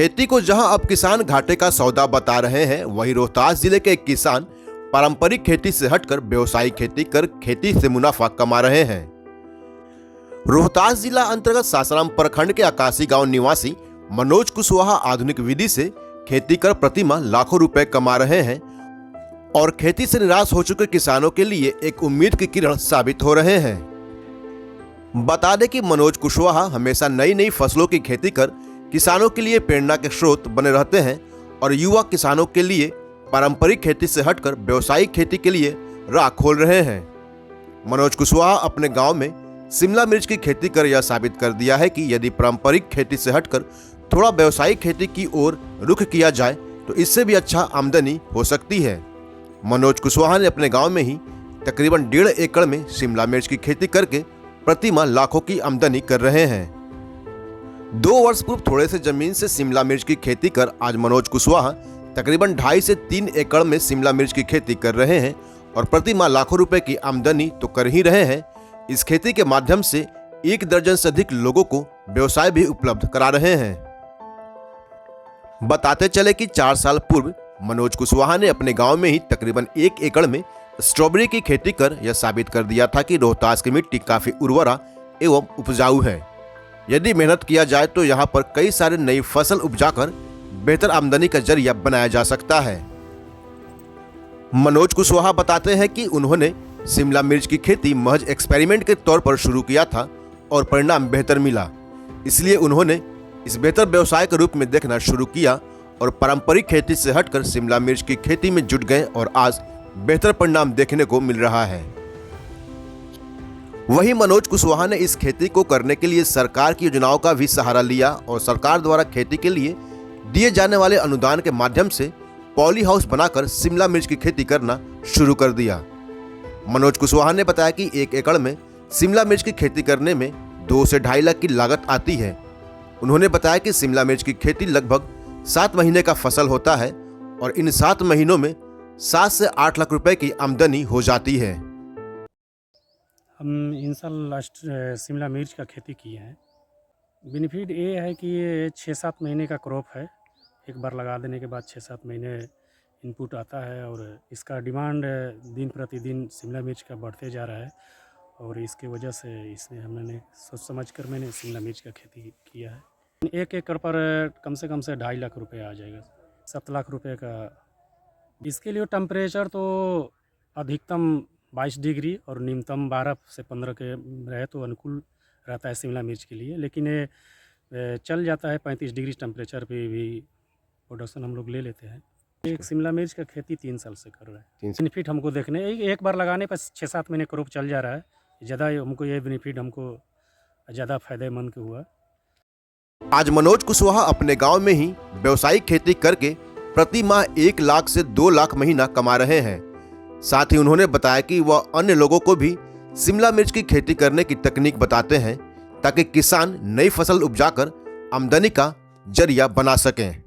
खेती को जहां अब किसान घाटे का सौदा बता रहे हैं, वहीं रोहतास जिले के एक किसान पारंपरिक खेती से हटकर व्यवसायिक खेती कर खेती से मुनाफा कमा रहे हैं। रोहतास जिला अंतर्गत सासाराम प्रखंड के आकाशी गांव निवासी मनोज कुशवाहा आधुनिक विधि से खेती कर प्रतिमाह लाखों रुपए कमा रहे हैं और खेती से निराश हो चुके किसानों के लिए एक उम्मीद की किरण साबित हो रहे हैं। बता दें कि मनोज कुशवाहा हमेशा नई नई फसलों की खेती कर किसानों के लिए प्रेरणा के स्रोत बने रहते हैं और युवा किसानों के लिए पारंपरिक खेती से हटकर व्यवसायिक खेती के लिए राह खोल रहे हैं। मनोज कुशवाहा अपने गांव में शिमला मिर्च की खेती कर यह साबित कर दिया है कि यदि पारंपरिक खेती से हटकर थोड़ा व्यवसायिक खेती की ओर रुख किया जाए तो इससे भी अच्छा आमदनी हो सकती है। मनोज कुशवाहा ने अपने गांव में ही तकरीबन 1.5 एकड़ में शिमला मिर्च की खेती करके प्रतिमाह लाखों की आमदनी कर रहे हैं। 2 वर्ष पूर्व थोड़े से जमीन से शिमला मिर्च की खेती कर आज मनोज कुशवाहा तकरीबन 2.5 से 3 एकड़ में शिमला मिर्च की खेती कर रहे हैं और प्रतिमाह लाखों रुपए की आमदनी तो कर ही रहे हैं। इस खेती के माध्यम से 1 दर्जन से अधिक लोगों को व्यवसाय भी उपलब्ध करा रहे हैं। बताते चले कि 4 साल पूर्व मनोज कुशवाहा ने अपने गांव में ही तकरीबन 1 एकड़ में स्ट्रॉबेरी की खेती कर यह साबित कर दिया था कि रोहतास की मिट्टी काफी उर्वरा एवं उपजाऊ है। यदि मेहनत किया जाए तो यहाँ पर कई सारे नई फसल उपजाकर बेहतर आमदनी का जरिया बनाया जा सकता है। मनोज कुशवाहा बताते हैं कि उन्होंने शिमला मिर्च की खेती महज एक्सपेरिमेंट के तौर पर शुरू किया था और परिणाम बेहतर मिला, इसलिए उन्होंने इस बेहतर व्यवसाय के रूप में देखना शुरू किया और पारंपरिक खेती से हटकर शिमला मिर्च की खेती में जुट गए और आज बेहतर परिणाम देखने को मिल रहा है। वहीं मनोज कुशवाहा ने इस खेती को करने के लिए सरकार की योजनाओं का भी सहारा लिया और सरकार द्वारा खेती के लिए दिए जाने वाले अनुदान के माध्यम से पॉली हाउस बनाकर शिमला मिर्च की खेती करना शुरू कर दिया। मनोज कुशवाहा ने बताया कि 1 एकड़ में शिमला मिर्च की खेती करने में 2 से 2.5 लाख की लागत आती है। उन्होंने बताया कि शिमला मिर्च की खेती लगभग 7 महीने का फसल होता है और इन 7 महीनों में 7 से 8 लाख रुपए की आमदनी हो जाती है। हम इन साल लास्ट शिमला मिर्च का खेती किए हैं। बेनिफिट ये है कि ये 6-7 महीने का क्रॉप है। एक बार लगा देने के बाद 6-7 महीने इनपुट आता है और इसका डिमांड दिन प्रतिदिन शिमला मिर्च का बढ़ते जा रहा है और इसके वजह से इसमें हमने सोच समझ कर मैंने शिमला मिर्च का खेती किया है। 1 एकड़ पर कम से 2.5 लाख रुपए आ जाएगा, 7 लाख रुपए का। इसके लिए टेम्परेचर तो अधिकतम 22 डिग्री और न्यूनतम 12 से 15 के रहे तो अनुकूल रहता है शिमला मिर्च के लिए, लेकिन ये चल जाता है 35 डिग्री टेम्परेचर पे भी प्रोडक्शन हम लोग ले लेते हैं। एक शिमला मिर्च का खेती 3 साल से कर रहे हैं। बेनिफिट हमको देखने एक बार लगाने पर 6-7 महीने क्रॉप चल जा रहा है। ज़्यादा हमको ये बेनिफिट हमको ज़्यादा फायदेमंद हुआ। आज मनोज कुशवाहा अपने गांव में ही व्यवसायिक खेती करके प्रति माह 1 लाख से 2 लाख महीना कमा रहे हैं। साथ ही उन्होंने बताया कि वह अन्य लोगों को भी शिमला मिर्च की खेती करने की तकनीक बताते हैं ताकि किसान नई फसल उपजाकर आमदनी का जरिया बना सकें।